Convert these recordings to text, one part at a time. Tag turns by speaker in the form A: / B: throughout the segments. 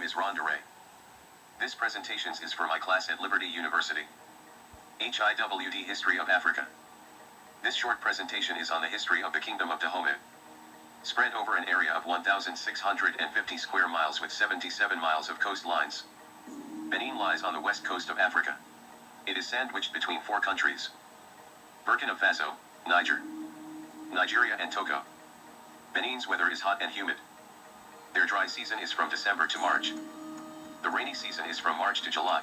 A: name is Ron DeRay. This presentation is for my class at Liberty University. HIWD History of Africa. This short presentation is on the history of the Kingdom of Dahomey. Spread over an area of 1,650 square miles with 77 miles of coastlines. Benin lies on the west coast of Africa. It is sandwiched between four countries: Burkina Faso, Nigeria and Togo. Benin's weather is hot and humid. Their dry season is from December to March. The rainy season is from March to July.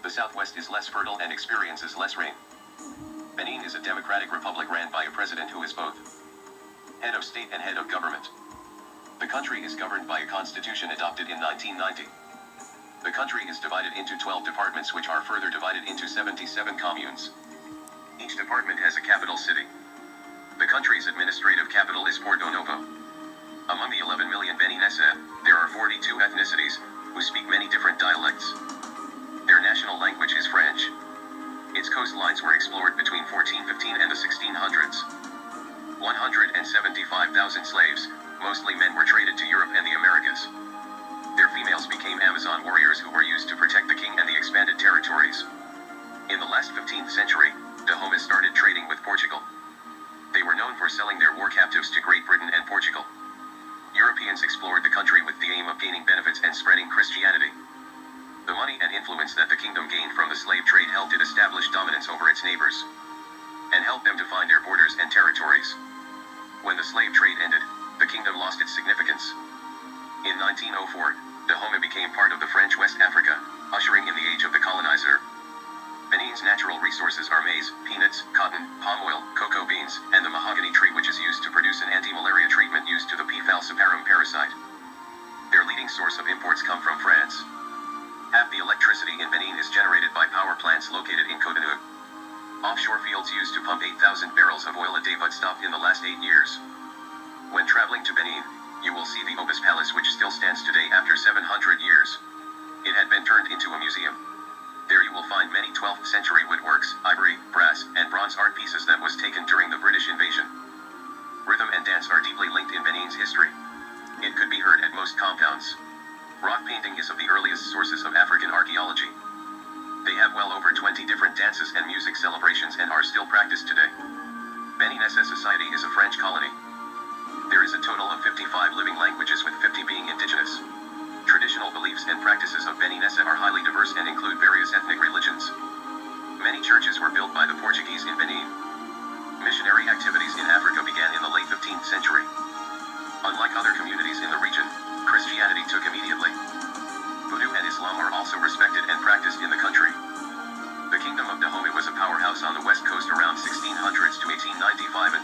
A: The southwest is less fertile and experiences less rain. Benin is a democratic republic ran by a president who is both head of state and head of government. The country is governed by a constitution adopted in 1990. The country is divided into 12 departments, which are further divided into 77 communes. Each department has a capital city. The country's administrative capital is Porto Novo. Among the 11 million Beninese, there are 42 ethnicities, who speak many different dialects. Their national language is French. Its coastlines were explored between 1415 and the 1600s. 175,000 slaves, mostly men, were traded to Europe and the Americas. Their females became Amazon warriors who were used to protect the king and the expanded territories. In the last 15th century, Dahomey started trading with Portugal. They were known for selling their war captives to Great Britain and Portugal. Europeans explored the country with the aim of gaining benefits and spreading Christianity. The money and influence that the kingdom gained from the slave trade helped it establish dominance over its neighbors, and helped them define their borders and territories. When the slave trade ended, the kingdom lost its significance. In 1904, Dahomey became part of the French West Africa, ushering in the age of the colonizer. Benin's natural resources are maize, peanuts, cotton, palm oil, cocoa beans, and the mahogany tree, which is used to produce an anti-malaria treatment used to the P. falciparum parasite. Their leading source of imports come from France. Half the electricity in Benin is generated by power plants located in Cotonou. Offshore fields used to pump 8,000 barrels of oil a day but stopped in the last 8 years. When traveling to Benin, you will see the Obis Palace, which still stands today after 700 years. It had been turned into a museum. There you will find many 12th century woodworks, ivory, brass, and bronze art pieces that was taken during the British invasion. Rhythm and dance are deeply linked in Benin's history. It could be heard at most compounds. Rock painting is of the earliest sources of African archaeology. They have well over 20 different dances and music celebrations and are still practiced today. Beninese society is a French colony. There is a total of 55 living languages, with 50 being indigenous. Traditional beliefs and practices of Beninese are highly diverse and include various ethnic religions. Many churches were built by the Portuguese in Benin. Missionary activities in Africa began in the late 15th century. Unlike other communities in the region, Christianity took immediately. Voodoo and Islam are also respected and practiced in the country. The Kingdom of Dahomey was a powerhouse on the west coast around 1600s to 1895 and